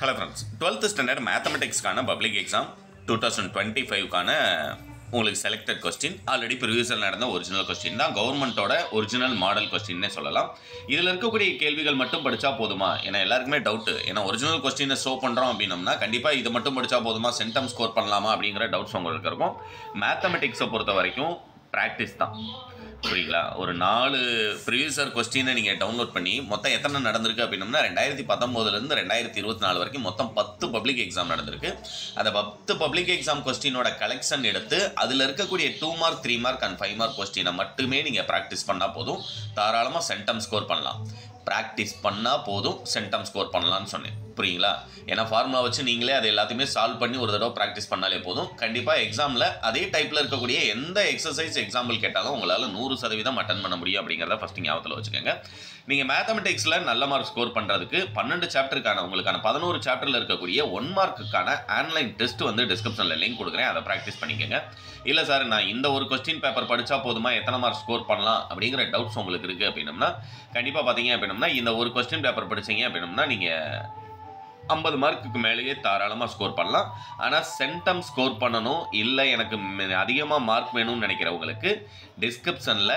Hello friends, 12th standard mathematics கான public exam 2025 கான உங்களுக்கு selected question ஆல்ரெடி ப்ரீவியஸில் நடந்த ஒரிஜினல் கொஸ்டின் தான் கவர்மெண்ட்டோட ஒரிஜினல் மாடல் கொஸ்டின்னே சொல்லலாம். இதில் இருக்கக்கூடிய கேள்விகள் மட்டும் படித்தா போதுமா? ஏன்னா எல்லாருக்குமே டவுட்டு. ஏன்னா ஒரிஜினல் கொஸ்டினை ஷோ பண்ணுறோம் அப்படின்னம்னா கண்டிப்பாக இது மட்டும் படித்தா போதுமா, சென்டம் ஸ்கோர் பண்ணலாமா அப்படிங்கிற டவுட்ஸ் உங்களுக்கு இருக்கும். மேத்தமெட்டிக்ஸை பொறுத்த வரைக்கும் ப்ராக்டிஸ் தான். புரியுங்களா? ஒரு 4 ப்ரீவியஸ் கொஸ்டினை நீங்கள் டவுன்லோட் பண்ணி மொத்தம் எத்தனை நடந்திருக்கு அப்படின்னம்னா 2019 2024 வரைக்கும் மொத்தம் 10 பப்ளிக் எக்ஸாம் நடந்திருக்கு. அந்த 10 பப்ளிக் எக்ஸாம் கொஸ்டினோட கலெக்ஷன் எடுத்து அதில் இருக்கக்கூடிய 2 மார்க் 3 மார்க் அண்ட் 5 மார்க் கொஸ்டினை மட்டுமே நீங்கள் ப்ராக்டிஸ் பண்ணால் போதும், தாராளமாக சென்டம் ஸ்கோர் பண்ணலாம். ப்ராக்டிஸ் பண்ணால் போதும் சென்டம் ஸ்கோர் பண்ணலான்னு சொன்னேன். புரியுங்களா? ஏன்னா ஃபார்முலா வச்சு நீங்களே அதை எல்லாத்தையுமே சால்வ் பண்ணி ஒரு தடவை ப்ராக்டிஸ் பண்ணாலே போதும். கண்டிப்பாக எக்ஸாமில் அதே டைப்பில் இருக்கக்கூடிய எந்த எக்ஸசைஸ் எக்ஸாம்பிள் கேட்டாலும் உங்களால் 100% அட்டன் பண்ண முடியும் அப்படிங்கிறத ஃபஸ்ட்டு ஞாபகத்தில் வச்சுக்கோங்க. நீங்கள் மேத்தமெட்டிக்ஸில் நல்ல மார்க் ஸ்கோர் பண்ணுறதுக்கு 12 சாப்டருக்கான உங்களுக்கான 11 சாப்டரில் இருக்கக்கூடிய 1 மார்க்குக்கான ஆன்லைன் டெஸ்ட் வந்து டிஸ்கிரிப்ஷனில் லிங்க் கொடுக்குறேன், அதை ப்ராக்டிஸ் பண்ணிக்கோங்க. இல்லை சார் நான் இந்த ஒரு கொஸ்டின் பேப்பர் படித்தா போதுமா, எத்தனை மார்க் ஸ்கோர் பண்ணலாம் அப்படிங்கிற டவுட்ஸ் உங்களுக்கு இருக்குது அப்படின்னம்னா கண்டிப்பாக பார்த்தீங்க அப்படின்னம்னா இந்த ஒரு கொஸ்டின் பேப்பர் படித்தீங்க அப்படின்னம்னா நீங்கள் 50 மார்க்குக்கு மேலேயே தாராளமாக ஸ்கோர் பண்ணலாம். ஆனால் சென்டம் ஸ்கோர் பண்ணணும், இல்லை எனக்கு அதிகமாக மார்க் வேணும்னு நினைக்கிறவங்களுக்கு டிஸ்கிரிப்ஷனில்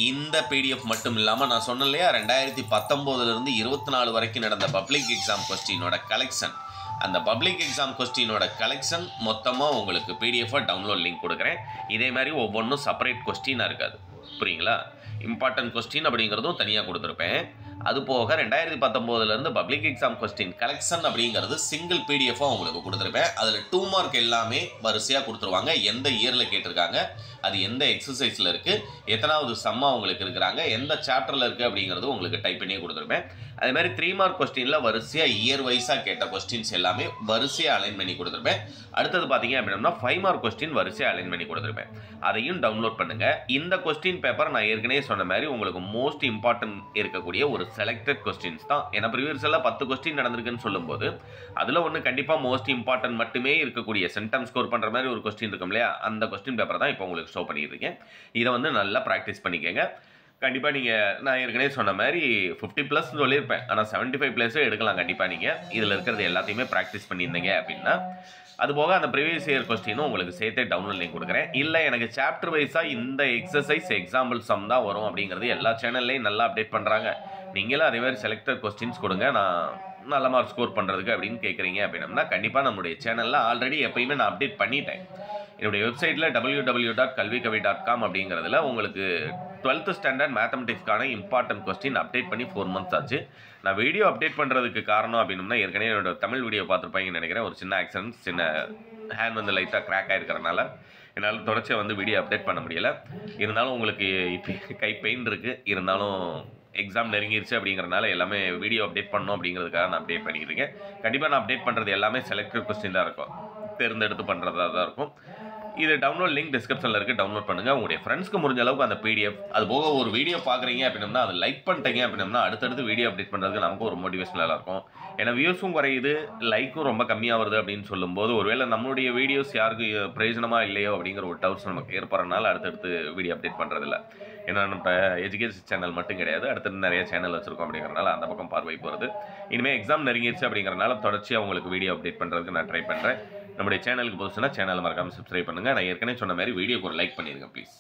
இந்த பிடிஎஃப் மட்டும் இல்லாமல் நான் சொன்னேன் இல்லையா 2019 24 வரைக்கும் நடந்த பப்ளிக் எக்ஸாம் கொஸ்டினோட கலெக்ஷன், அந்த பப்ளிக் எக்ஸாம் கொஸ்டினோட கலெக்ஷன் மொத்தமாக உங்களுக்கு பிடிஎஃபாக டவுன்லோட் லிங்க் கொடுக்குறேன். இதே மாதிரி ஒவ்வொன்றும் செப்பரேட் கொஸ்டினாக இருக்காது. புரியுங்களா? இம்பார்ட்டன்ட் கொஸ்டின் அப்படிங்கிறதும் தனியாக கொடுத்துருப்பேன். அது போக 2019 பப்ளிக் எக்ஸாம் கொஸ்டின் கலெக்ஷன் அப்படிங்கிறது சிங்கிள் பிடிஎஃபாக உங்களுக்கு கொடுத்துருப்பேன். அதில் 2 மார்க் எல்லாமே வரிசையாக கொடுத்துருவாங்க. எந்த இயரில் கேட்டிருக்காங்க, அது எந்த எக்ஸசைஸில் இருக்குது, எத்தனாவது சம்மா உங்களுக்கு இருக்கிறாங்க, எந்த சாப்டரில் இருக்குது அப்படிங்கிறது உங்களுக்கு டைப் பண்ணி கொடுத்துருப்பேன். அதே மாதிரி 3 மார்க் கொஸ்டினில் வரிசையாக இயர் வைஸாக கேட்ட கொஸ்டின்ஸ் எல்லாமே வரிசையாக அலைன் பண்ணி கொடுத்துருப்பேன். அடுத்தது பார்த்தீங்க அப்படின்னா 5 மார்க் கொஸ்டின் வரிசையாக அலைன் பண்ணி கொடுத்துருப்பேன். அதையும் டவுன்லோட் பண்ணுங்கள். இந்த கொஸ்டின் பேப்பர் நான் ஏற்கனவே சொன்ன மாதிரி உங்களுக்கு மோஸ்ட் இம்பார்ட்டன்ட் இருக்கக்கூடிய ஒரு செலக்டட் கொஸ்டின்ஸ் தான். ஏன்னா ப்ரீவியஸில் 10 கொஸ்டின் நடந்திருக்குன்னு சொல்லும்போது அதில் ஒன்று கண்டிப்பாக மோஸ்ட் இம்பார்ட்டன்ட் மட்டுமே இருக்கக்கூடிய சென்டம் ஸ்கோர் பண்ணுற மாதிரி ஒரு கொஸ்டின் இருக்கும் இல்லையா, அந்த கொஸ்டின் பேப்பர் தான் இப்போ உங்களுக்கு ஷோ பண்ணியிருக்கேன். இதை வந்து நல்லா ப்ராக்டிஸ் பண்ணிக்கோங்க. கண்டிப்பாக நீங்கள் நான் ஏற்கனவே சொன்ன மாதிரி 50+ சொல்லியிருப்பேன், ஆனால் 75+ எடுக்கலாம். கண்டிப்பாக நீங்கள் இதில் இருக்கிறது எல்லாத்தையுமே ப்ராக்டிஸ் பண்ணியிருந்தீங்க அப்படின்னா. அதுபோக அந்த ப்ரீவியஸ் இயர் கொஸ்டினும் உங்களுக்கு சேர்த்தே டவுன்லோட் லிங்க் கொடுக்குறேன். இல்லை எனக்கு சாப்டர் வைஸாக இந்த எக்ஸசைஸ் எக்ஸாம்பிள் சம் தான் வரும் அப்படிங்கிறது எல்லா சேனல்லையும் நல்லா அப்டேட் பண்ணுறாங்க. நீங்களும் அதே மாதிரி செலக்டட் கொஸ்டின்ஸ் கொடுங்க, நான் நல்ல மார்க் ஸ்கோர் பண்ணுறதுக்கு அப்படின்னு கேட்குறீங்க அப்படின்னா கண்டிப்பாக நம்மளுடைய சேனலில் ஆல்ரெடி எப்பயுமே நான் அப்டேட் பண்ணிட்டேன். என்னுடைய வெப்சைட்டில் www.kalvikavi.com அப்படிங்கிறதுல உங்களுக்கு 12th ஸ்டாண்டர்ட் மேத்தமெட்டிக்ஸ்க்கான இம்பார்ட்டன்ட் கொஸ்டின் அப்டேட் பண்ணி 4 months ஆச்சு. நான் வீடியோ அப்டேட் பண்ணுறதுக்கு காரணம் அப்படின்னா ஏற்கனவே என்னோட தமிழ் வீடியோ பார்த்துருப்பாங்கன்னு நினைக்கிறேன். ஒரு சின்ன ஆக்சிடென்ட், சின்ன ஹேண்ட் வந்து லைட்டாக கிராக் ஆகிருக்கிறனால என்னால் தொடர்ச்சியாக வந்து வீடியோ அப்டேட் பண்ண முடியலை. இருந்தாலும் உங்களுக்கு இப்போ கை பெயின் இருக்குது. இருந்தாலும் எக்ஸாம் நெருங்கிருச்சு அப்படிங்கிறனால எல்லாமே வீடியோ அப்டேட் பண்ணணும் அப்படிங்கிறதுக்காக நான் அப்டேட் பண்ணிக்கிறேன். கண்டிப்பாக நான் அப்டேட் பண்ணுறது எல்லாமே செலக்டட் கொஸ்டின் தான் இருக்கும், தேர்ந்தெடுத்து பண்ணுறதா தான் இருக்கும். இது டவுன்லோட் லிங்க் டிஸ்கிரிப்ஷனில் இருக்குது, டவுன்லோட் பண்ணுங்கள். உங்களுடைய ஃப்ரெண்ட்ஸ்க்கு முடிஞ்ச அளவுக்கு அந்த பிடிஎஃப், அது போக ஒரு வீடியோ பார்க்குறீங்க அப்படின்னா அது லைக் பண்ணிட்டீங்க அப்படின்னா அடுத்தடுத்து வீடியோ அப்டேட் பண்ணுறதுக்கு நமக்கு ஒரு மோட்டிவேஷனலாக இருக்கும். ஏன்னா வியூஸும் குறையுது, லைக்கும் ரொம்ப கம்மியாக வருது அப்படின்னு சொல்லும்போது ஒருவேளை நம்மளுடைய வீடியோஸ் யாருக்கு பிரயோஜனமாக இல்லையோ அப்படிங்கிற ஒரு டவுட்ஸ் நமக்கு ஏற்படுறதுனால அடுத்தடுத்து வீடியோ அப்டேட் பண்ணுறதில்ல. ஏன்னா நம்ம எஜுகேஷன் சேனல் மட்டும் கிடையாது, அடுத்தடுத்து நிறைய சேனல் வச்சுருக்கோம் அப்படிங்கிறனால அந்த பக்கம் பார்வை போகிறது. இனிமேல் எக்ஸாம் நெருங்கிடுச்சு அப்படிங்கிறனால தொடர்ச்சியாக உங்களுக்கு வீடியோ அப்டேட் பண்ணுறதுக்கு நான் ட்ரை பண்ணுறேன். நம்முடைய சேனலுக்கு புதுசுனா சேனலை மறக்காமல் சப்ஸ்கிரைப் பண்ணுங்கள். நான் ஏற்கனவே சொன்ன மாதிரி வீடியோக்கு ஒரு லைக் பண்ணிடுங்க ப்ளீஸ்.